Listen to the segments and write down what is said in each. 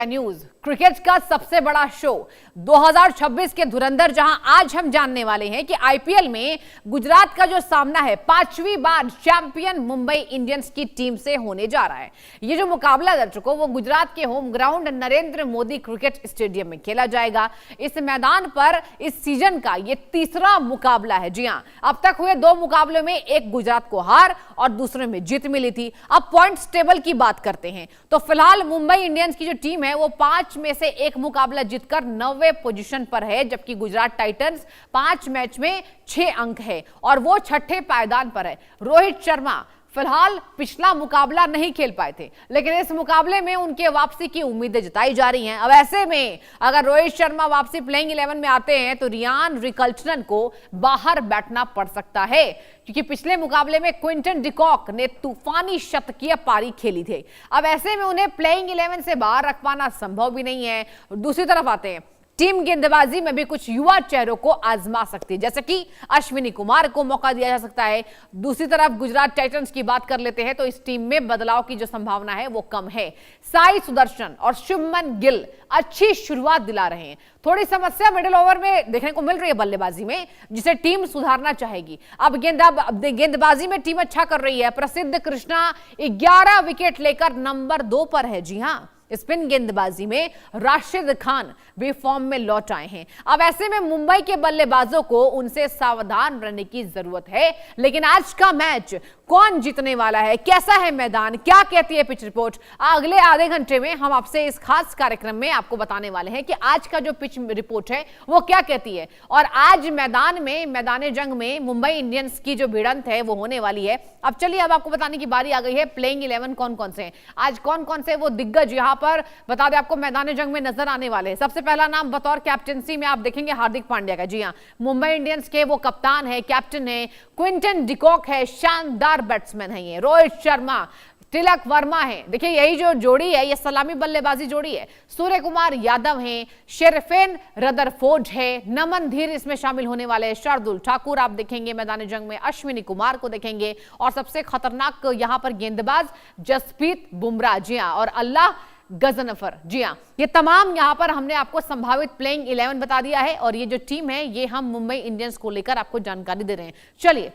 News cricket का सबसे बड़ा शो 2026 के धुरंधर, जहां आज हम जानने वाले हैं कि आईपीएल में गुजरात का जो सामना है 5वीं बार चैंपियन मुंबई इंडियंस की टीम से होने जा रहा है। ये जो मुकाबला दर्शकों वो गुजरात के home ground Narendra Modi cricket stadium में खेला जाएगा। इस मैदान पर इस सीजन का ये तीसरा मुकाबला है। जी हां, अब तक हुए 2 मुकाबलों में एक गुजरात को हार और दूसरे में जीत मिली थी। अब पॉइंट्स टेबल की बात करते हैं तो फिलहाल मुंबई इंडियंस की जो टीम है वो 5 में से एक मुकाबला जीतकर 9वें पोजीशन पर है, जबकि गुजरात टाइटंस 5 मैच में 6 अंक है और वो 6ठे पायदान पर है। रोहित शर्मा फिलहाल पिछला मुकाबला नहीं खेल पाए थे, लेकिन इस मुकाबले में उनके वापसी की उम्मीदें जताई जा रही हैं। अब ऐसे में अगर रोहित शर्मा वापसी प्लेइंग 11 में आते हैं तो रियान रिकल्टन को बाहर बैठना पड़ सकता है, क्योंकि पिछले मुकाबले में क्विंटन डिकॉक ने तूफानी शतकीय पारी खेली थी। अब ऐसे में उन्हें प्लेइंग 11 से बाहर रख पाना संभव भी नहीं है। दूसरी तरफ आते हैं, टीम गेंदबाजी में भी कुछ युवा चेहरों को आजमा सकती है, जैसे कि अश्विनी कुमार को मौका दिया जा सकता है। दूसरी तरफ गुजरात टाइटंस की बात कर लेते हैं तो इस टीम में बदलाव की जो संभावना है वो कम है। साई सुदर्शन और शुभमन गिल अच्छी शुरुआत दिला रहे हैं। थोड़ी समस्या मिडिल ओवर में देखने को मिल रही है बल्लेबाजी में, जिसे टीम सुधारना चाहेगी। अब गेंदबाजी में टीम अच्छा कर रही है। प्रसिद्ध कृष्णा 11 विकेट लेकर नंबर 2 पर है। जी हां, स्पिन गेंदबाजी में राशिद खान भी फॉर्म में लौट आए हैं। अब ऐसे में मुंबई के बल्लेबाजों को उनसे सावधान रहने की जरूरत है। लेकिन आज का मैच कौन जीतने वाला है, कैसा है मैदान, क्या कहती है पिच रिपोर्ट, अगले आधे घंटे में हम आपसे इस खास कार्यक्रम में आपको बताने वाले हैं कि आज का जो पिच रिपोर्ट है वो क्या कहती है। और आज मैदान जंग में मुंबई इंडियंस की जो भिड़ंत है वो होने वाली है। अब चलिए, अब आपको बताने की बारी आ गई है प्लेइंग 11 कौन कौन से हैं। आज कौन कौन से वो दिग्गज यहां पर बता दें आपको मैदान जंग में नजर आने वाले हैं। सबसे पहला नाम बतौर कैप्टेंसी में आप देखेंगे हार्दिक पांड्या का। जी हां, मुंबई इंडियंस के वो कप्तान है, कैप्टन है। क्विंटन डिकॉक है, शानदार बैट्समैन है ये। रोहित शर्मा, तिलक वर्मा है। देखिए यही जो जोड़ी है ये सलामी बल्लेबाजी जोड़ी है। सूर्य कुमार यादव हैं, शेरफेन रदरफोर्ड है, नमन धीर इसमें शामिल होने वाले हैं। शार्दुल ठाकुर आप देखेंगे मैदान जंग में, अश्विनी कुमार को देखेंगे और सबसे खतरनाक यहां पर गेंदबाज जसप्रीत बुमराह। जी हां, और अल्लाह गजनफर। जी हां, ये तमाम यहां पर हमने आपको संभावित प्लेइंग 11 बता दिया है और ये जो टीम है ये हम मुंबई इंडियंस को लेकर आपको जानकारी दे रहे हैं। चलिए,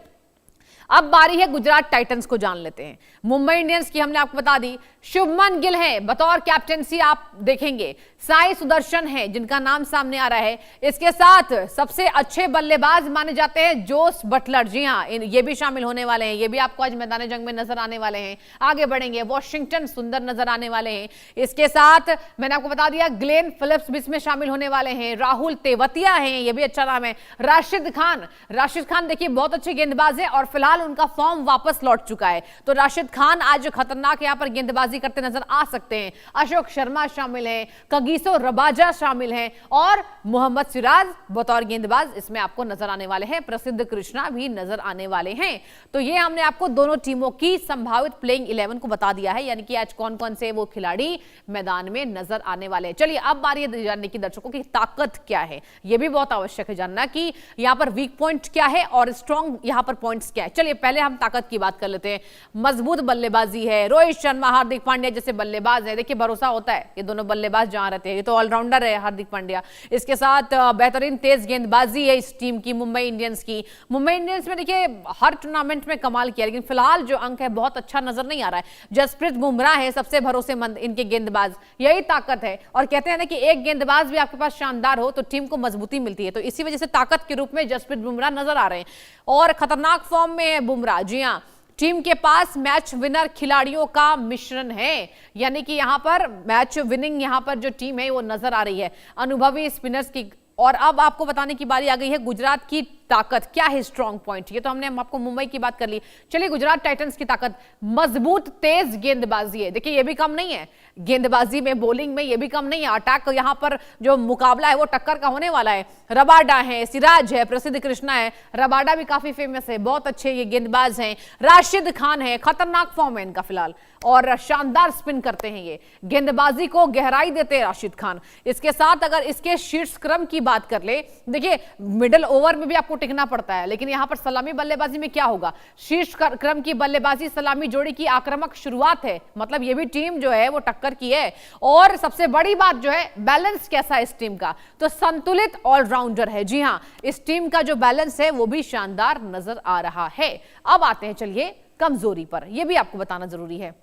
अब बारी है गुजरात टाइटंस को जान लेते हैं। मुंबई इंडियंस की हमने आपको बता दी, शुभमन गिल है बतौर कैप्टेंसी आप देखेंगे। साई सुदर्शन है जिनका नाम सामने आ रहा है। इसके साथ सबसे अच्छे बल्लेबाज माने जाते हैं जोस बटलर। जी हां, ये भी शामिल होने वाले हैं। ये भी आपको आज मैदान जंग में नजर आने वाले हैं। आगे बढ़ेंगे, वॉशिंगटन सुंदर नजर आने वाले हैं। इसके साथ मैंने आपको बता दिया ग्लेन फिलिप्स भी इसमें शामिल होने वाले हैं। राहुल तेवतिया हैं, ये भी अच्छा नाम है। राशिद खान देखिए बहुत अच्छे गेंदबाज है और फिलहाल उनका फॉर्म वापस लौट चुका है, तो राशिद खान आज खतरनाक यहां पर गेंदबाजी करते नजर आ सकते हैं। अशोक शर्मा शामिल हैं, कगिसो रबाजा शामिल हैं और मोहम्मद सिराज बतौर गेंदबाज इसमें आपको नजर आने वाले हैं। प्रसिद्ध कृष्णा भी नजर आने वाले हैं। तो ये हमने आपको दोनों टीमों की संभावित प्लेइंग 11 को बता दिया है, यानी कि आज कौन कौन से वो खिलाड़ी मैदान में नजर आने वाले हैं। चलिए, अब बारी है जानने की दर्शकों की ताकत क्या है। यह भी बहुत आवश्यक है जानना कि यहां पर वीक पॉइंट क्या है और स्ट्रॉन्ग यहां पर पॉइंट्स क्या है। चलिए पहले हम ताकत की बात कर लेते हैं। मजबूत बल्लेबाजी है, रोहित शर्मा हार्दिक पांड्या जैसे बल्लेबाज है। देखिए भरोसा होता है, ये दोनों बल्लेबाज जहां रहते हैं, ये तो ऑलराउंडर है हार्दिक पांड्या। इसके साथ बेहतरीन तेज गेंदबाजी है इस टीम की मुंबई इंडियंस की। मुंबई इंडियंस में देखिए हर टूर्नामेंट में कमाल किया, लेकिन फिलहाल जो अंक है बहुत अच्छा नजर नहीं आ रहा है। जसप्रीत बुमराह है सबसे भरोसेमंद इनके गेंदबाज, यही ताकत है। और कहते हैं ना कि एक गेंदबाज भी आपके पास शानदार हो तो टीम को मजबूती मिलती है, तो इसी वजह से ताकत के रूप में जसप्रीत बुमराह नजर आ रहे हैं और खतरनाक फॉर्म में है बुमराह। जी हां, टीम के पास मैच विनर खिलाड़ियों का मिश्रण है, यानी कि यहां पर मैच विनिंग यहां पर जो टीम है वो नजर आ रही है अनुभवी स्पिनर्स की। और अब आपको बताने की बारी आ गई है गुजरात की ताकत क्या है, स्ट्रॉन्ग पॉइंट। ये तो हमने आपको मुंबई की बात कर ली। चलिए गुजरात टाइटंस की ताकत, मजबूत तेज गेंदबाजी है। देखिए ये भी कम नहीं है, गेंदबाजी में बॉलिंग में ये भी कम नहीं है। अटैक यहां पर जो मुकाबला है वो टक्कर का होने वाला है। रबाडा है, सिराज है, प्रसिद्ध कृष्णा है। रबाडा भी काफी फेमस है, बहुत अच्छे ये गेंदबाज हैं। राशिद खान है, खतरनाक फॉर्म है इनका फिलहाल और शानदार स्पिन करते हैं ये, गेंदबाजी को गहराई देते हैं राशिद खान। इसके साथ अगर इसके शीर्ष क्रम की बात कर ले, देखिए मिडिल ओवर में भी आपको आपको टिकना पड़ता है। लेकिन यहां पर सलामी बल्लेबाजी में क्या होगा, शीर्ष क्रम की बल्लेबाजी सलामी जोड़ी की आक्रामक शुरुआत है, मतलब ये भी टीम जो है वो टक्कर की है। और सबसे बड़ी बात जो है, बैलेंस कैसा है इस टीम का, तो संतुलित ऑलराउंडर है। जी हां, इस टीम का जो बैलेंस है वो भी शानदार नजर आ रहा है। अब आते हैं चलिए कमजोरी पर, यह भी आपको बताना जरूरी है।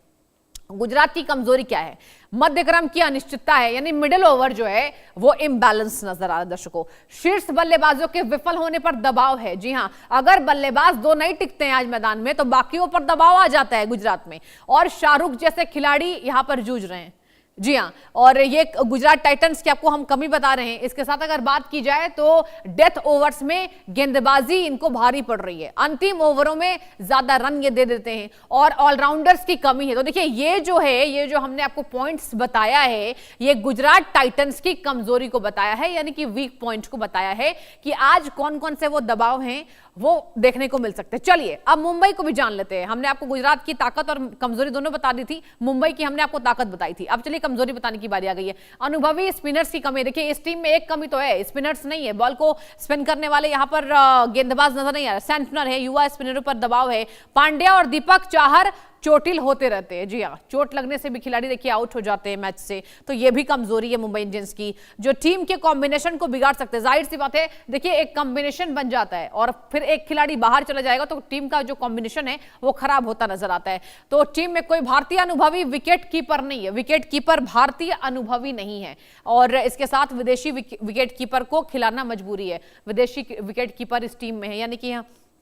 गुजरात की कमजोरी क्या है, मध्य क्रम की अनिश्चितता है, यानी मिडिल ओवर जो है वो इम्बैलेंस नजर आ रहा है दर्शकों। शीर्ष बल्लेबाजों के विफल होने पर दबाव है। जी हां, अगर बल्लेबाज दो नहीं टिकते हैं आज मैदान में तो बाकियों पर दबाव आ जाता है गुजरात में, और शाहरुख जैसे खिलाड़ी यहां पर जूझ रहे हैं। जी हां, और ये गुजरात टाइटंस की आपको हम कमी बता रहे हैं। इसके साथ अगर बात की जाए तो डेथ ओवर्स में गेंदबाजी इनको भारी पड़ रही है, अंतिम ओवरों में ज्यादा रन ये दे देते हैं, और ऑलराउंडर्स की कमी है। तो देखिए ये जो हमने आपको पॉइंट्स बताया है, ये गुजरात टाइटंस की कमजोरी को बताया है, यानी कि वीक पॉइंट को बताया है कि आज कौन कौन से वो दबाव हैं वो देखने को मिल सकते हैं। चलिए अब मुंबई को भी जान लेते हैं। हमने आपको गुजरात की ताकत और कमजोरी दोनों बता दी थी, मुंबई की हमने आपको ताकत बताई थी। अब चलिए कमजोरी बताने की बारी आ गई है। अनुभवी स्पिनर्स की कमी। देखिए इस टीम में एक कमी तो है, स्पिनर्स नहीं है, बॉल को स्पिन करने वाले यहां पर गेंदबाज नजर नहीं आ रहे। सेंटनर है, युवा स्पिनरों पर दबाव है। पांड्या और दीपक चाहर चोटिल होते रहते हैं। जी हाँ, चोट लगने से भी खिलाड़ी देखिए आउट हो जाते हैं मैच से, तो ये भी कमजोरी है मुंबई इंडियंस की, जो टीम के कॉम्बिनेशन को बिगाड़ सकते हैं। जाहिर सी बात है, देखिए एक कॉम्बिनेशन बन जाता है और फिर एक खिलाड़ी बाहर चला जाएगा तो टीम का जो कॉम्बिनेशन है वो खराब होता नजर आता है। तो टीम में कोई भारतीय अनुभवी विकेट कीपर नहीं है, विकेट कीपर भारतीय अनुभवी नहीं है, और इसके साथ विदेशी विकेट कीपर को खिलाना मजबूरी है। विदेशी विकेट कीपर इस टीम में है, यानी कि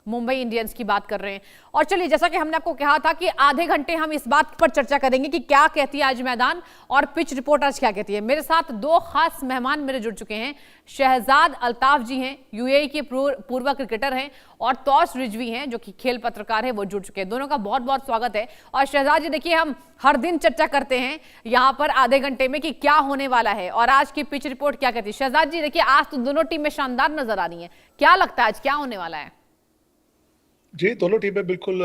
मुंबई इंडियंस की बात कर रहे हैं। और चलिए जैसा कि हमने आपको कहा था कि आधे घंटे हम इस बात पर चर्चा करेंगे कि क्या कहती है आज मैदान और पिच रिपोर्टर्स क्या कहती है। मेरे साथ दो खास मेहमान मेरे जुड़ चुके हैं। शहजाद अल्ताफ जी हैं, यूएई के पूर्व क्रिकेटर हैं, और तौस रिजवी हैं जो कि खेल पत्रकार है, वो जुड़ चुके हैं। दोनों का बहुत बहुत स्वागत है। और शहजाद जी देखिए, हम हर दिन चर्चा करते हैं यहाँ पर आधे घंटे में कि क्या होने वाला है और आज की पिच रिपोर्ट क्या कहती है। शहजाद जी देखिए, आज तो दोनों टीमें शानदार नजर आ रही है, क्या लगता है आज क्या होने वाला है? जी, दोनों टीमें बिल्कुल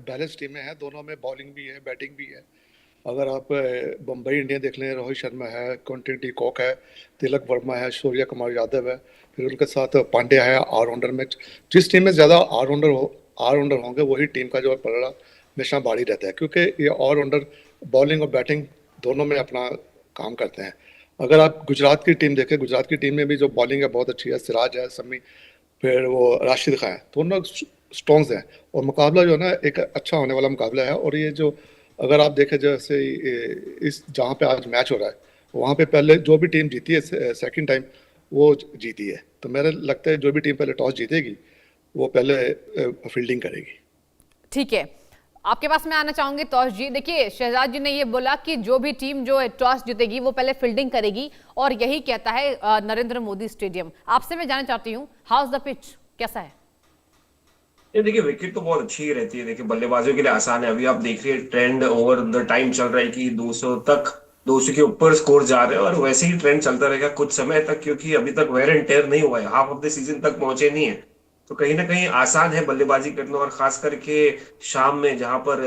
बैलेंस टीमें हैं, दोनों में बॉलिंग भी है, बैटिंग भी है। अगर आप मुंबई इंडियन देख लें, रोहित शर्मा है, क्विंटन डी कॉक है, तिलक वर्मा है, सूर्य कुमार यादव है, फिर उनके साथ पांड्या है ऑलराउंडर में। जिस टीम में ज़्यादा ऑलराउंडर होंगे वही टीम का जो पलड़ा हमेशा भारी रहता है, क्योंकि ये ऑलराउंडर बॉलिंग और बैटिंग दोनों में अपना काम करते हैं। अगर आप गुजरात की टीम देखें, गुजरात की टीम में भी जो बॉलिंग है बहुत अच्छी है, सिराज है, समी, फिर वो राशिद खान है, दोनों स्ट्रॉन्ग्स हैं, और मुकाबला जो है ना एक अच्छा होने वाला मुकाबला है। और ये जो अगर आप देखें, जैसे इस जहाँ पे आज मैच हो रहा है वहाँ पे पहले जो भी टीम जीती है सेकंड टाइम वो जीती है, तो मेरे लगता है जो भी टीम पहले टॉस जीतेगी वो पहले फील्डिंग करेगी। ठीक है, आपके पास मैं आना चाहूंगी तौस जी। देखिए शहजाद जी ने ये बोला कि जो भी टीम जो टॉस जीतेगी वो पहले फील्डिंग करेगी, और यही कहता है नरेंद्र मोदी स्टेडियम। आपसे मैं जानना चाहती हूँ, हाउस द पिच कैसा है? ये देखिए, विकेट तो बहुत अच्छी ही रहती है। देखिए बल्लेबाजों के लिए आसान है। अभी आप देख रहे हैं ट्रेंड ओवर द टाइम चल रहा है कि 200 तक, 200 के ऊपर स्कोर जा रहे हैं, और वैसे ही ट्रेंड चलता रहेगा कुछ समय तक, क्योंकि अभी तक वेयर एंड टेयर नहीं हुआ है, हाफ ऑफ द सीजन तक पहुंचे नहीं है। तो कहीं ना कहीं आसान है बल्लेबाजी करना, और खास करके शाम में जहां पर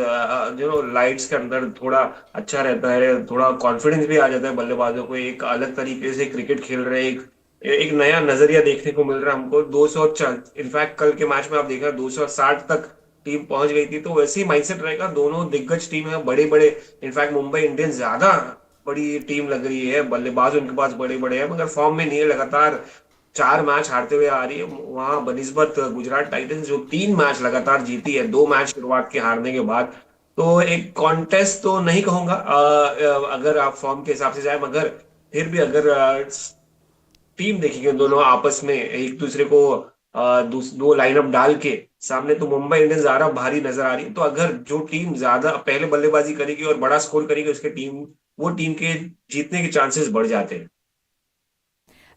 जो लाइट्स के अंदर थोड़ा अच्छा रहता है, थोड़ा कॉन्फिडेंस भी आ जाता है बल्लेबाजों को, एक अलग तरीके से क्रिकेट खेल रहे हैं, एक नया नजरिया देखने को मिल रहा है हमको। 200, इनफैक्ट कल के मैच में आप देखा 260 तक टीम पहुंच गई थी, तो वैसे ही माइंडसेट रहेगा। दोनों दिग्गज टीम है, बड़े बड़े, इनफैक्ट मुंबई इंडियंस ज्यादा बड़ी टीम लग रही है, बल्लेबाज उनके पास बड़े बड़े हैं, मगर फॉर्म में नहीं है, लगातार 4 मैच हारते हुए आ रही है। वहां बनिस्बत गुजरात टाइटंस जो 3 मैच लगातार जीती है, 2 मैच शुरुआत के हारने के बाद, तो एक कॉन्टेस्ट तो नहीं कहूंगा अगर आप फॉर्म के हिसाब से जाए, मगर फिर भी अगर टीम देखेंगे दोनों आपस में एक दूसरे को दो लाइनअप डाल के सामने, तो मुंबई इंडियंस ज्यादा भारी नजर आ रही है। तो अगर जो टीम ज्यादा पहले बल्लेबाजी करेगी और बड़ा स्कोर करेगी, उसके वो टीम के जीतने के चांसेस बढ़ जाते हैं।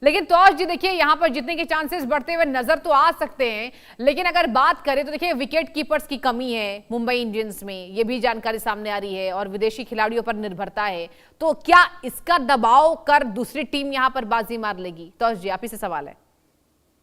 लेकिन तौश जी देखिए, यहां पर जीतने के चांसेस बढ़ते हुए नजर तो आ सकते हैं, लेकिन अगर बात करें तो देखिए विकेट कीपर्स की कमी है मुंबई इंडियंस में, ये भी जानकारी सामने आ रही है, और विदेशी खिलाड़ियों पर निर्भरता है। तो क्या इसका दबाव कर दूसरी टीम यहां पर बाजी मार लेगी? तौश जी, आप ही से सवाल है।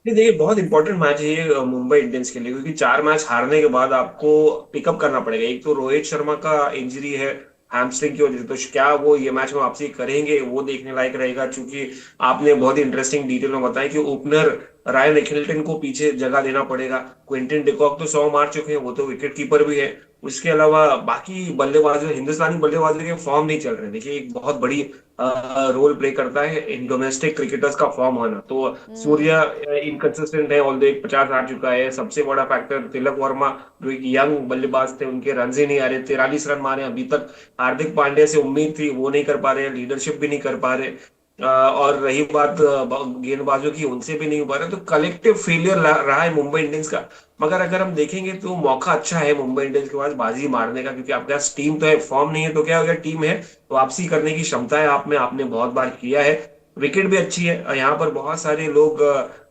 देखिए बहुत इंपॉर्टेंट मैच है ये मुंबई इंडियंस के लिए, क्योंकि 4 मैच हारने के बाद आपको पिकअप करना पड़ेगा। एक तो रोहित शर्मा का इंजरी है, हैमस्ट्रिंग की वजह से, तो क्या वो ये मैच में वापसी करेंगे, वो देखने लायक रहेगा। क्योंकि आपने बहुत ही इंटरेस्टिंग डिटेल में बताया कि ओपनर रायन रिकल्टन को पीछे जगह देना पड़ेगा। क्विंटन डिकॉक तो 100 मार चुके हैं, वो तो विकेट कीपर भी है। उसके अलावा बाकी बल्लेबाज, हिंदुस्तानी बल्लेबाजों के फॉर्म नहीं चल रहे। देखिए एक बहुत बड़ी रोल प्ले करता है इन डोमेस्टिक क्रिकेटर्स का फॉर्म होना। तो सूर्या इनकंसिस्टेंट है, ऑल्दो एक 50 आ चुका है। सबसे बड़ा फैक्टर तिलक वर्मा, जो एक यंग बल्लेबाज थे, उनके रन ही नहीं आ रहे। 43 रन मारे अभी तक। हार्दिक पांड्या से उम्मीद थी, वो नहीं कर पा रहे, लीडरशिप भी नहीं कर पा रहे। और रही बात गेंदबाजों की, उनसे भी नहीं हो पा रहा। तो कलेक्टिव फेलियर रहा है मुंबई इंडियंस का। मगर अगर हम देखेंगे तो मौका अच्छा है मुंबई इंडियंस के पास बाजी मारने का, क्योंकि आपके पास टीम तो है, फॉर्म नहीं है तो क्या, अगर टीम है तो वापसी करने की क्षमता है आप में, आपने बहुत बार किया है। विकेट भी अच्छी है यहाँ पर। बहुत सारे लोग,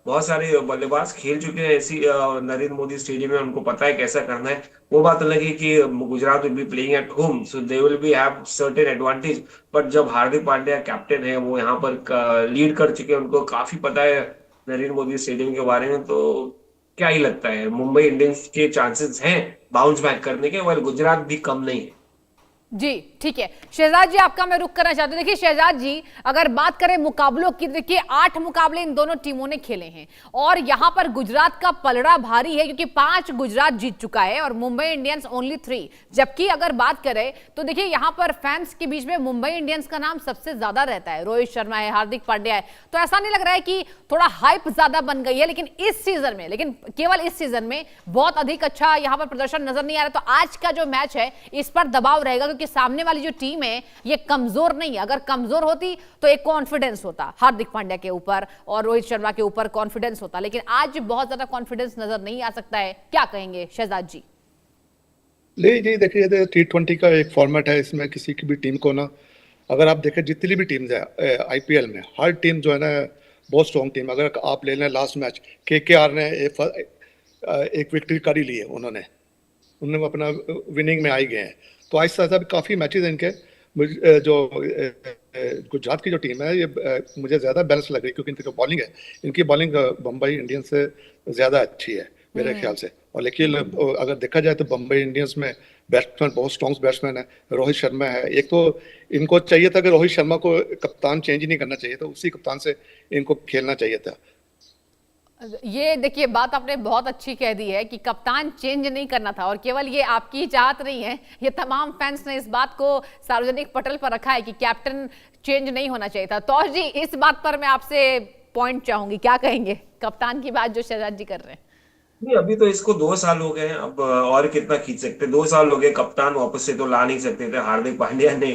बहुत सारे बल्लेबाज खेल चुके हैं ऐसी नरेंद्र मोदी स्टेडियम में, उनको पता है कैसा करना है। वो बात अलग है कि Gujarat will be playing at home, so they will be have certain advantage. But जब हार्दिक पांड्या कैप्टन है, वो यहाँ पर लीड कर चुके हैं, उनको काफी पता है नरेंद्र मोदी स्टेडियम के बारे में। तो क्या ही लगता है, मुंबई इंडियंस के चांसेस हैं बाउंस बैक करने के, और गुजरात भी कम नहीं है। जी ठीक है शहजाद जी, आपका मैं रुक करना चाहती हूँ। देखिए शहजाद जी, अगर बात करें मुकाबलों की, देखिए 8 मुकाबले इन दोनों टीमों ने खेले हैं और यहां पर गुजरात का पलड़ा भारी है, क्योंकि 5 गुजरात जीत चुका है और मुंबई इंडियंस ओनली 3। जबकि अगर बात करें तो देखिए यहां पर फैंस के बीच में मुंबई इंडियंस का नाम सबसे ज्यादा रहता है। रोहित शर्मा है, हार्दिक पांड्या है, तो ऐसा नहीं लग रहा है कि थोड़ा हाइप ज्यादा बन गई है। लेकिन इस सीजन में, लेकिन केवल इस सीजन में बहुत अधिक अच्छा यहां पर प्रदर्शन नजर नहीं आ रहा। तो आज का जो मैच है इस पर दबाव रहेगा, क्योंकि सामने वाली जो टीम है ये कमजोर नहीं है। अगर कमजोर होती तो एक कॉन्फिडेंस होता हार्दिक पांड्या के ऊपर और रोहित शर्मा के ऊपर कॉन्फिडेंस होता, लेकिन आज बहुत ज्यादा कॉन्फिडेंस नजर नहीं आ सकता है। क्या कहेंगे शहजाद जी? नहीं जी, देखिए T20 का एक फॉर्मेट है, इसमें किसी की भी टीम को ना, अगर आप देखें जितनी भी टीम्स है आईपीएल में, हर टीम जो है ना बहुत स्ट्रॉन्ग टीम। अगर आप ले लें लास्ट मैच, केकेआर ने एक विक्ट्री कर ही ली है, उन्होंने अपना विनिंग में आ ही गए हैं। तो आहिस्ता आहिस्ता काफ़ी मैचेस इनके जो गुजरात की जो टीम है, ये मुझे ज़्यादा बैलेंस लग रही है, क्योंकि इनकी जो बॉलिंग है, इनकी बॉलिंग मुंबई इंडियंस से ज़्यादा अच्छी है मेरे ख्याल से। और लेकिन अगर देखा जाए तो मुंबई इंडियंस में बैट्समैन बहुत स्ट्रॉन्ग बैट्समैन है। रोहित शर्मा है एक, तो इनको चाहिए था कि रोहित शर्मा को कप्तान चेंज ही नहीं करना चाहिए था, उसी कप्तान से इनको खेलना चाहिए था। ये देखिए बात आपने बहुत अच्छी कह दी है कि कप्तान चेंज नहीं करना था, और केवल ये आपकी चाहत नहीं है, ये तमाम फैंस ने इस बात को सार्वजनिक पटल पर रखा है कि कैप्टन चेंज नहीं होना चाहिए था। तौर जी, इस बात पर मैं आपसे पॉइंट चाहूंगी, क्या कहेंगे कप्तान की बात जो शहजाद जी कर रहे हैं? नहीं, अभी तो इसको 2 साल हो गए हैं, अब और कितना खींच सकते। 2 साल हो गए, कप्तान वापस से तो ला नहीं सकते थे हार्दिक पांड्या ने।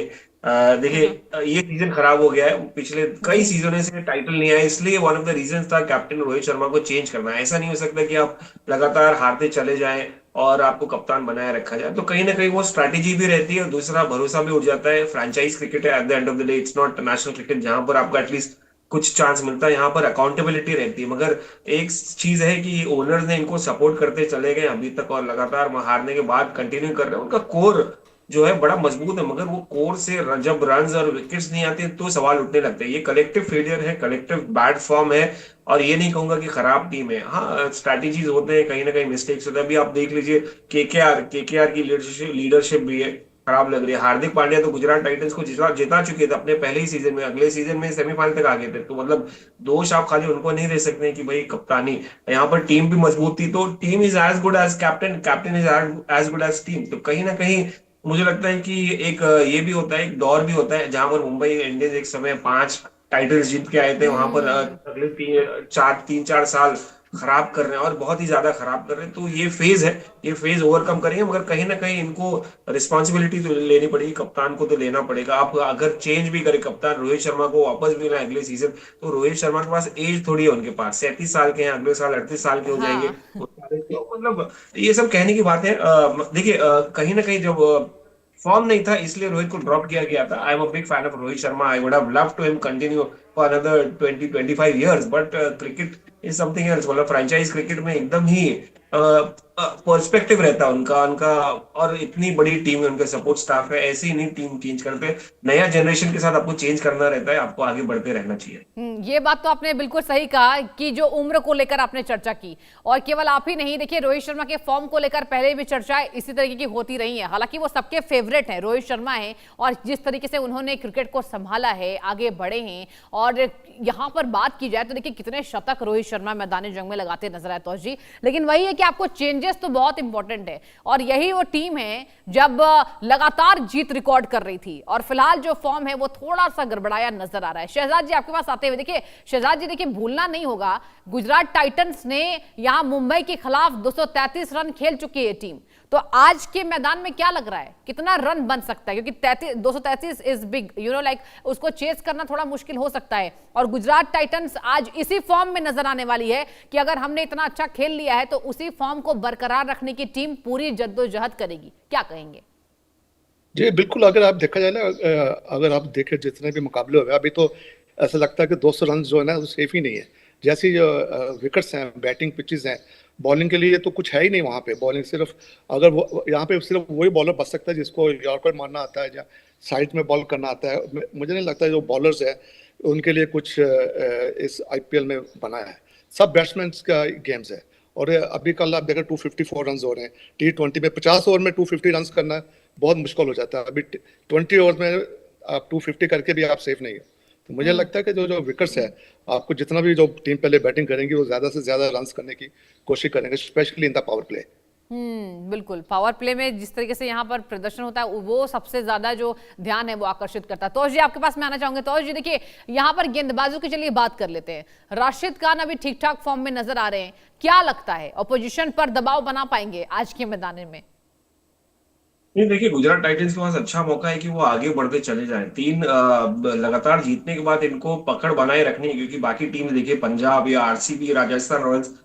देखिए ये सीजन खराब हो गया है, पिछले कई सीजनों से टाइटल नहीं आया, इसलिए वन ऑफ द रीजंस था कैप्टन रोहित शर्मा को चेंज करना। ऐसा नहीं हो सकता कि आप लगातार हारते चले जाएं और आपको कप्तान बनाए रखा जाए। तो कहीं ना कहीं वो स्ट्रैटेजी भी रहती है, और दूसरा भरोसा भी उठ जाता है। फ्रेंचाइज क्रिकेट है at the end of the day, it's not national cricket जहां पर आपको एटलीस्ट कुछ चांस मिलता है। यहाँ पर अकाउंटेबिलिटी रहती है। मगर एक चीज है कि ओनर्स ने इनको सपोर्ट करते चले गए अभी तक, और लगातार हारने के बाद कंटिन्यू कर रहे हैं। उनका कोर जो है बड़ा मजबूत है, मगर वो कोर से जब रन्स और विकेट्स नहीं आते तो सवाल उठने लगते हैं। ये कलेक्टिव फेलियर है, कलेक्टिव बैड फॉर्म है, और ये नहीं कहूंगा कि खराब टीम है। हाँ, स्ट्रैटेजीज होते हैं, कहीं ना कहीं मिस्टेक्स होते हैं। अभी आप देख लीजिए केकेआर की लीडरशिप भी है, खराब लग रही है। हार्दिक पांड्या तो गुजरात टाइटंस को जिता चुके थे अपने पहले ही सीजन में, अगले सीजन में सेमीफाइनल तक आ गए थे। तो मतलब दोष आप खाली उनको नहीं दे सकते कि भाई कप्तानी, यहाँ पर टीम भी मजबूत थी। तो team is as good as captain, captain is as good as team. तो कहीं ना कहीं मुझे लगता है कि एक ये भी होता है, एक दौर भी होता है जहां पर मुंबई इंडियंस एक समय 5 टाइटल्स जीत के आए थे, वहां पर अगले 3-4 साल खराब कर रहे हैं, और बहुत ही ज्यादा खराब कर रहे हैं। तो ये फेज है, ये फेज ओवरकम करेंगे। मगर कहीं ना कहीं इनको रिस्पॉन्सिबिलिटी तो लेनी पड़ेगी, कप्तान को तो लेना पड़ेगा। आप अगर चेंज भी करें कप्तान, रोहित शर्मा को वापस भी ना अगले सीजन, तो रोहित शर्मा के पास एज थोड़ी है, उनके पास 37 साल के हैं, अगले साल 38 साल के हो जाएंगे। तो मतलब ये सब कहने की बात है। देखिए कहीं ना कहीं जब फॉर्म नहीं था इसलिए रोहित को ड्रॉप किया गया था। I am a big fan of Rohit Sharma, I would have loved to him continue for another 20-25 years, but cricket is something else. मतलब फ्रेंचाइज क्रिकेट में एकदम ही पर्सपेक्टिव रहता है उनका उनका और इतनी बड़ी टीम है, उनके सपोर्ट स्टाफ है, ऐसे ही नहीं टीम चेंज करते। नया जनरेशन के साथ आपको चेंज करना रहता है, आपको आगे बढ़ते रहना चाहिए। ये बात तो आपने बिल्कुल सही कहा कि जो उम्र को लेकर आपने चर्चा की, और केवल आप ही नहीं, देखिए रोहित शर्मा के फॉर्म को लेकर पहले भी चर्चा इसी तरीके की होती रही है। हालांकि वो सबके फेवरेट हैं, रोहित शर्मा हैं, और जिस तरीके से उन्होंने क्रिकेट को संभाला है, आगे बढ़े हैं। और यहां पर बात की जाए तो देखिए कितने शतक रोहित शर्मा मैदानी जंग में लगाते नजर आए तोष जी, लेकिन वही है कि आपको चेंजेस तो बहुत इंपॉर्टेंट है, और यही वो टीम है जब लगातार जीत रिकॉर्ड कर रही थी, और फिलहाल जो फॉर्म है वो थोड़ा सा गड़बड़ाया नजर आ रहा है। शहजाद जी आपके पास आते हुए, देखिए शहजाद जी, देखिए भूलना नहीं होगा गुजरात टाइटंस ने यहां मुंबई के खिलाफ 233 रन खेल चुकी है टीम, तो आज के मैदान में क्या लग रहा है कितना रन बन सकता है? क्योंकि 233 is big, you know, like उसको चेस करना थोड़ा मुश्किल हो सकता है, और गुजरात टाइटंस आज इसी फॉर्म में नजर आने वाली है कि अगर हमने इतना अच्छा खेल लिया है तो उसी फॉर्म को बरकरार रखने की टीम पूरी जद्दोजहद करेगी, क्या कहेंगे? जी बिल्कुल, अगर आप देखा जाए ना, अगर आप देखें जितने भी मुकाबले हुए अभी, तो ऐसा लगता है कि 200 रन जो है ना वो सेफ ही नहीं है। जैसी जो विकेट्स हैं, बैटिंग पिचेस हैं, बॉलिंग के लिए तो कुछ है ही नहीं वहाँ पे। बॉलिंग सिर्फ, अगर वो यहाँ पे सिर्फ वही बॉलर बच सकता है जिसको यॉर्कर मारना आता है या साइड में बॉल करना आता है। मुझे नहीं लगता जो बॉलर्स है उनके लिए कुछ इस आईपीएल में बना है। सब बैट्समैन का गेम्स है, और अभी कल आप देखें 254 रन हो रहे हैं। T20 में 50 ओवर में 250 रन करना बहुत मुश्किल हो जाता है। अभी 20 ओवर में आप 250 करके भी आप सेफ नहीं है। तो मुझे लगता है कि जो जो विकेट्स है, आपको जितना भी जो टीम पहले बैटिंग करेंगी वो ज्यादा से ज्यादा रन करने की कोशिश करेंगे, specially in the power play. बिल्कुल, पावर प्ले में जिस तरीके से यहाँ पर प्रदर्शन होता है वो सबसे ज्यादा जो ध्यान है वो आकर्षित करता है। तोष जी आपके पास मैं आना चाहूंगे। तोष जी देखिए यहाँ पर गेंदबाजों की चलिए बात कर लेते हैं। राशिद खान अभी ठीक ठाक फॉर्म में नजर आ रहे हैं, क्या लगता है ऑपोजिशन पर दबाव बना पाएंगे आज के मैदान में? नहीं, देखिए गुजरात टाइटंस के पास अच्छा मौका है कि वो आगे बढ़ते चले जाएं। तीन लगातार जीतने के बाद इनको पकड़ बनाए रखनी है, क्योंकि बाकी टीम देखिए पंजाब या आरसीबी, राजस्थान रॉयल्स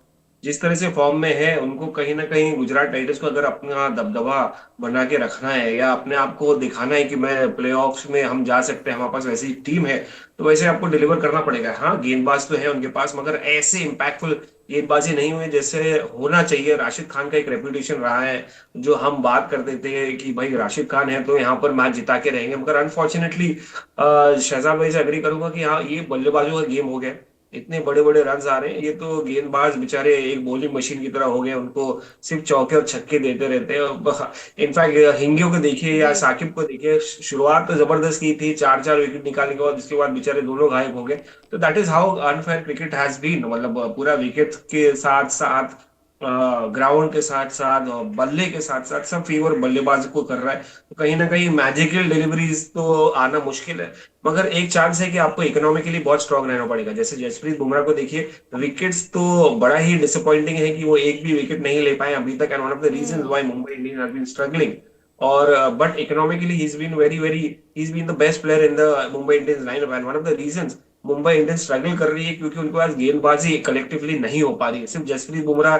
जिस तरह से फॉर्म में है, उनको कहीं ना कहीं गुजरात टाइटंस को अगर अपना दबदबा बना के रखना है या अपने आप को दिखाना है कि मैं प्लेऑफ्स में हम जा सकते हैं, हमारे पास वैसी टीम है, तो वैसे आपको डिलीवर करना पड़ेगा। हाँ, गेंदबाज तो है उनके पास, मगर ऐसे इम्पैक्टफुल गेंदबाजी नहीं हुई जैसे होना चाहिए। राशिद खान का एक रेपुटेशन रहा है, जो हम बात करते थे कि भाई राशिद खान है तो यहाँ पर मैच जिता के रहेंगे, मगर अनफॉर्चुनेटली शहजाद भाई से अग्री करूंगा कि हाँ, ये बल्लेबाजों का गेम हो गया। इतने बड़े बड़े रन आ रहे हैं, ये तो गेंदबाज बेचारे एक बॉलिंग मशीन की तरह हो गए, उनको सिर्फ चौके और छक्के देते रहते हैं। इनफैक्ट हिंगियो को देखिए या साकिब को देखिए, शुरुआत तो जबरदस्त की थी, 4-4 विकेट निकालने के बाद, उसके बाद बेचारे दोनों गायब हो गए। तो that is how unfair cricket has been, मतलब पूरा विकेट के साथ साथ ग्राउंड के साथ साथ बल्ले के साथ साथ सब फेवर बल्लेबाज को कर रहा है। तो कहीं ना कहीं मैजिकल डिलीवरीज तो आना मुश्किल है, मगर एक चांस है कि आपको इकोनॉमिकली बहुत स्ट्रांग रहना पड़ेगा। जैसे जसप्रीत बुमराह को देखिए, विकेट्स तो बड़ा ही डिसअपॉइंटिंग है कि वो एक भी विकेट नहीं ले पाए अभी तक, and one of the reasons why Mumbai Indians has been struggling. और but economically he is been the best player in the Mumbai Indians lineup, and one of the reasons Mumbai Indians struggle कर रही है क्योंकि उनके पास गेंदबाजी कलेक्टिवली नहीं हो पा रही है। सिर्फ जसप्रीत बुमराह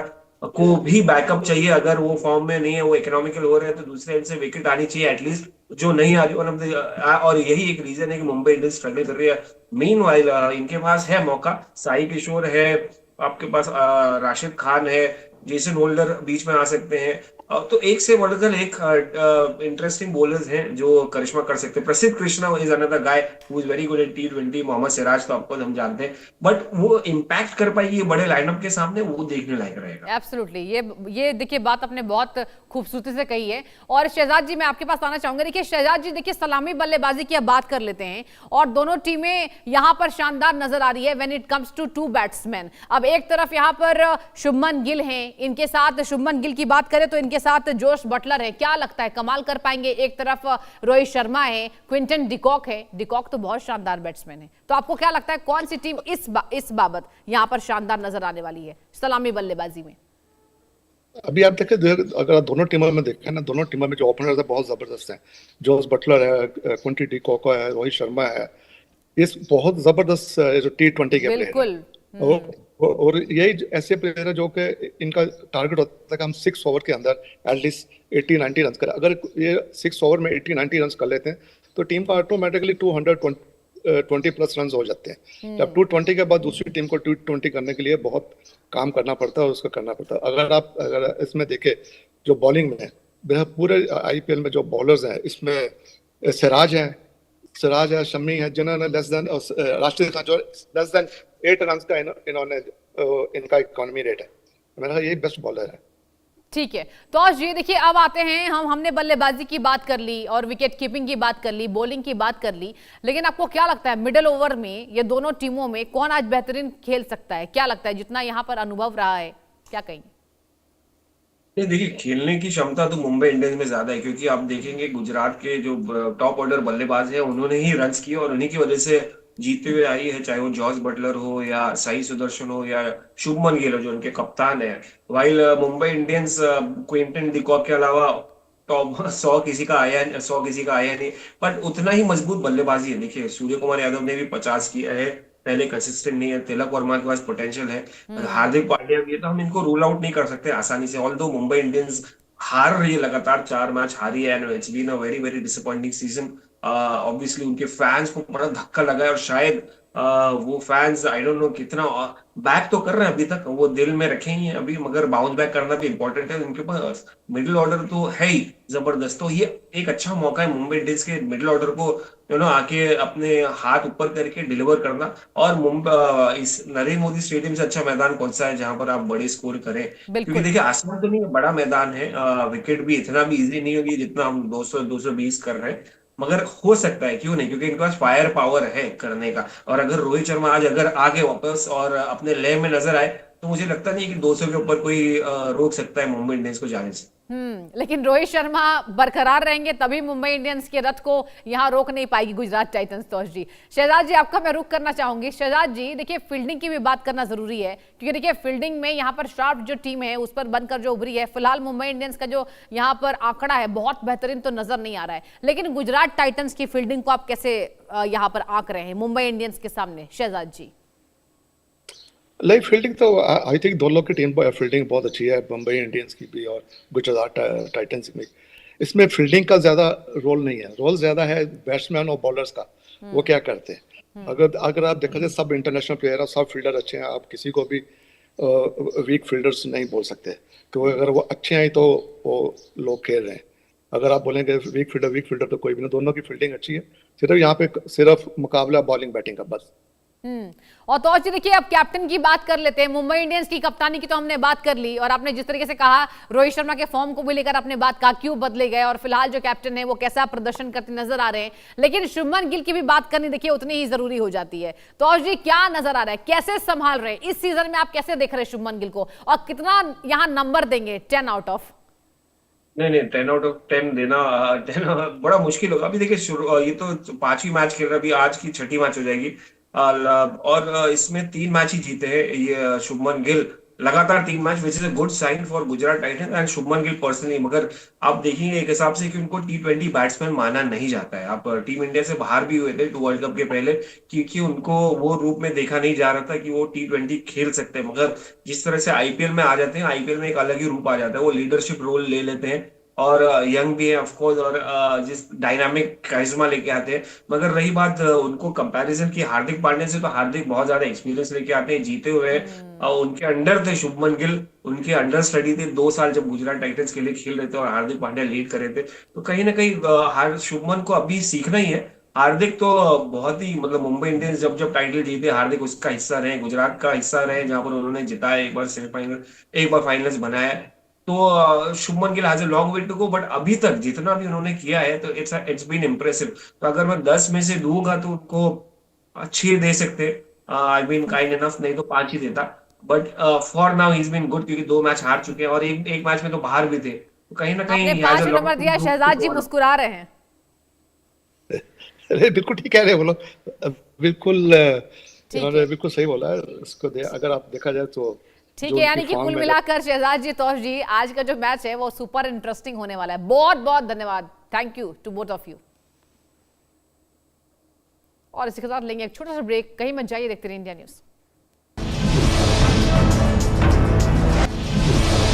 को भी बैकअप चाहिए, अगर वो फॉर्म में नहीं है, वो इकोनॉमिकल हो रहे हैं, तो दूसरे एंड से विकेट आनी चाहिए एटलीस्ट, जो नहीं आ रही। और यही एक रीजन है कि मुंबई इंडियंस स्ट्रगल कर रही है। मीनवाइल इनके पास है मौका, साई किशोर है, आपके पास राशिद खान है, जेसन होल्डर बीच में आ सकते हैं। तो एक से बढ़कर एक इंटरेस्टिंग बॉलर्स हैं जो करिश्मा कर सकते हैं। Prasidh Krishna is another guy who is very good in T20। Mohammed Siraj तो आपको हम जानते हैं, बट वो इम्पैक्ट कर पाएगी ये बड़े लाइनअप के सामने, वो देखने लायक रहेगा। एब्सोल्युटली, ये देखिए बात आपने बहुत खूबसूरती से कही है। और शहजाद जी मैं आपके पास आना चाहूंगा। देखिए शहजाद जी, देखिए सलामी बल्लेबाजी की अब बात कर लेते हैं, और दोनों टीमें यहां पर शानदार नजर आ रही है when it comes to two batsman. अब एक तरफ यहां पर शुभमन गिल हैं, इनके साथ शुभमन गिल की बात करें तो इनके साथ जोश बटलर है, क्या लगता है कमाल कर पाएंगे? एक तरफ रोहित शर्मा है, क्विंटन डिकॉक है, डिकॉक तो बहुत शानदार बैट्समैन है। तो आपको क्या लगता है कौन सी टीम इस बाबत यहां पर शानदार नजर आने वाली है सलामी बल्लेबाजी में? अभी आप देखें, अगर आप दोनों टीमों में देखें ना, दोनों टीमों में जो ओपनर्स है बहुत जबरदस्त हैं। जोस बटलर है, क्विंटन डिकॉक है, रोहित शर्मा है, इस बहुत जबरदस्त जो T20 के प्लेयर हैं। और यही ऐसे प्लेयर है जो कि इनका टारगेट होता है कि हम 6 ओवर के अंदर एटलीस्ट 80-90 रन करें। अगर ये 6 ओवर में 80-90 रन कर लेते हैं तो टीम का ऑटोमेटिकली 20+ रन हो जाते हैं। जब 220 के बाद दूसरी टीम को 220 करने के लिए बहुत काम करना पड़ता है और उसको करना पड़ता है। अगर इसमें देखे जो बॉलिंग में पूरे आईपीएल में जो बॉलर्स हैं, इसमें सिराज है, शमी है, जिन्होंने राष्ट्रीय का जो लेस देन 8 रन का इन्होंने इनका इकोनॉमी रेट है। मेरा यही बेस्ट बॉलर है। ठीक है, तो आज ये देखिए, अब आते हैं हमने बल्लेबाजी की बात कर ली और विकेट कीपिंग की बात कर ली, बॉलिंग की बात कर ली, लेकिन आपको क्या लगता है मिडिल ओवर में ये दोनों टीमों में कौन आज बेहतरीन खेल सकता है? क्या लगता है, जितना यहाँ पर अनुभव रहा है, क्या कहेंगे? नहीं देखिए, खेलने की क्षमता तो मुंबई इंडियंस में ज्यादा है, क्योंकि आप देखेंगे गुजरात के जो टॉप ऑर्डर बल्लेबाज हैं उन्होंने ही रन्स किए और उन्हीं की वजह से जीते हुए आई है, चाहे वो जॉस बटलर हो या साई सुदर्शन हो या शुभमन गिल हो जो उनके कप्तान है। While Mumbai Indians Quinton de Kock के अलावा टॉप 100 किसी का आया नहीं, बट उतना ही मजबूत बल्लेबाजी है। देखिए सूर्य कुमार यादव ने भी 50 किया है, पहले कंसिस्टेंट नहीं है। तिलक वर्मा के पास पोटेंशियल है, हार्दिक पांड्या भी है, तो हम इनको रूल आउट नहीं कर सकते आसानी से। ऑल्दो मुंबई इंडियंस हार रही है, लगातार 4 मैच हारी है, and it's been a very very disappointing season. Obviously उनके फैंस को बड़ा धक्का लगा है और शायद वो फैंस आई डोंट नो कितना बैक तो कर रहे हैं, अभी तक वो दिल में रखे ही हैं अभी, मगर बाउंस बैक करना भी इंपॉर्टेंट है। उनके पास मिडिल ऑर्डर तो है ही जबरदस्त, तो ये एक अच्छा मौका है मुंबई इंडियंस के मिडिल ऑर्डर को आके अपने हाथ ऊपर करके डिलीवर करना। और मुंबई इस नरेंद्र मोदी स्टेडियम से अच्छा मैदान कौन सा है जहां पर आप बड़े स्कोर करें? क्योंकि देखिए आसान तो नहीं है, बड़ा मैदान है, विकेट भी इतना भी इजी नहीं होगी जितना हम 200-220 कर रहे हैं, मगर हो सकता है, क्यों नहीं, क्योंकि इनके पास फायर पावर है करने का। और अगर रोहित शर्मा आज अगर आगे वापस और अपने लय में नजर आए तो मुझे लगता नहीं कि 200 के ऊपर कोई रोक सकता है मुंबई इंडियंस को जाने से। लेकिन रोहित शर्मा बरकरार रहेंगे तभी मुंबई इंडियंस के रथ को यहां रोक नहीं पाएगी गुजरात टाइटंस। तोष जी, शहजाद जी आपका मैं रुख करना चाहूंगी। शहजाद जी देखिए, फील्डिंग की भी बात करना जरूरी है, क्योंकि देखिए फील्डिंग में यहां पर शार्प जो टीम है उस पर बनकर जो उभरी है, फिलहाल मुंबई इंडियंस का जो यहां पर आंकड़ा है बहुत बेहतरीन तो नजर नहीं आ रहा है, लेकिन गुजरात टाइटंस की फील्डिंग को आप कैसे यहां पर आंक रहे हैं मुंबई इंडियंस के सामने? शहजाद जी। लाइक फील्डिंग तो आई थिंक दोनों की टीम फील्डिंग बहुत अच्छी है, मुंबई इंडियंस की भी और गुजरात टाइटंस में। इसमें फील्डिंग का ज्यादा रोल नहीं है, रोल ज्यादा है बैट्समैन और बॉलर्स का, वो क्या करते हैं। अगर आप देखा जाए सब इंटरनेशनल प्लेयर और सब फील्डर अच्छे हैं, आप किसी को भी वीक फील्डर्स नहीं बोल सकते, क्योंकि अगर वो अच्छे हैं तो वो लोग खेल रहे हैं। अगर आप बोलेंगे वीक फील्डर तो कोई भी नहीं, दोनों की फील्डिंग अच्छी है, सिर्फ यहाँ पे सिर्फ मुकाबला बॉलिंग बैटिंग का बस। और तो देखिए, अब कैप्टन की बात कर लेते हैं। मुंबई इंडियंस की कप्तानी की तो हमने बात कर ली, और आपने जिस तरीके से कहा रोहित शर्मा के फॉर्म को भी लेकर आपने बात कहा क्यों बदले गए, और फिलहाल जो कैप्टन है वो कैसा प्रदर्शन करते नजर आ रहे हैं, लेकिन शुभमन गिल की भी बात करनी देखिए उतनी ही जरूरी हो जाती है। तो जी क्या नजर आ रहा है, कैसे संभाल रहे हैं इस सीजन में, आप कैसे देख रहे हैं शुभमन गिल को, और कितना यहाँ नंबर देंगे 10 आउट ऑफ? नहीं 10 आउट ऑफ 10 देना 10 बड़ा मुश्किल होगा। अभी देखिए ये तो 5वीं मैच खेल रहा है, अभी आज की 6ठी मैच हो जाएगी, और इसमें 3 मैच ही जीते हैं ये शुभमन गिल, लगातार 3 match, which is a good sign for Gujarat Titans and Shubman Gill personally. मगर आप देखेंगे एक हिसाब से कि उनको T20 बैट्समैन माना नहीं जाता है। आप टीम इंडिया से बाहर भी हुए थे वर्ल्ड कप के पहले, क्योंकि उनको वो रूप में देखा नहीं जा रहा था कि वो T20 खेल सकते हैं। मगर जिस तरह से आईपीएल में आ जाते हैं, आईपीएल में एक अलग ही रूप आ जाता है, वो लीडरशिप रोल ले लेते हैं, और यंग भी है ऑफ कोर्स, और जिस डायनामिक कारिश्मा लेके आते हैं। मगर रही बात उनको कंपैरिजन की हार्दिक पांड्या से, तो हार्दिक बहुत ज्यादा एक्सपीरियंस लेके आते हैं, जीते हुए हैं। उनके अंडर थे शुभमन गिल, उनके अंडर स्टडी थे 2 साल जब गुजरात टाइटंस के लिए खेल रहे थे और हार्दिक पांड्या लीड कर रहे थे। तो कहीं ना कहीं शुभमन को अभी सीखना ही है। हार्दिक तो बहुत ही मतलब मुंबई इंडियंस जब टाइटल जीते, हार्दिक उसका हिस्सा रहे, गुजरात का हिस्सा रहे, जहां पर उन्होंने जिताया, एक बार सेमीफाइनल, एक बार फाइनल्स बनाया। तो Shubman Gill has a long way to go, but अभी तक जितना भी उन्होंने किया है तो इट्स बीन इम्प्रेसिव। तो अगर मैं 10 में से दूंगा तो उनको 6 दे सकते, आई बीन काइंड इनफ, नहीं तो 5 ही देता। But for now he is been good, क्योंकि 2 मैच हार चुके हैं और एक मैच में तो बाहर भी थे, तो कहीं ना कहीं आपने 5 नंबर दिया। शहजाद जी मुस्कुरा रहे हैं। अरे बिल्कुल ठीक कह रहे हो, बोलो बिल्कुल, इन्होंने बिल्कुल सही बोला है। इसको अगर आप देखा जाए तो ठीक है, यानी कि कुल मिलाकर शहजाद जी, तोष जी, आज का जो मैच है वो सुपर इंटरेस्टिंग होने वाला है। बहुत बहुत धन्यवाद, thank you to both of you. और इसी के साथ लेंगे एक छोटा सा ब्रेक, कहीं मत जाइए, देखते रहिए इंडिया न्यूज।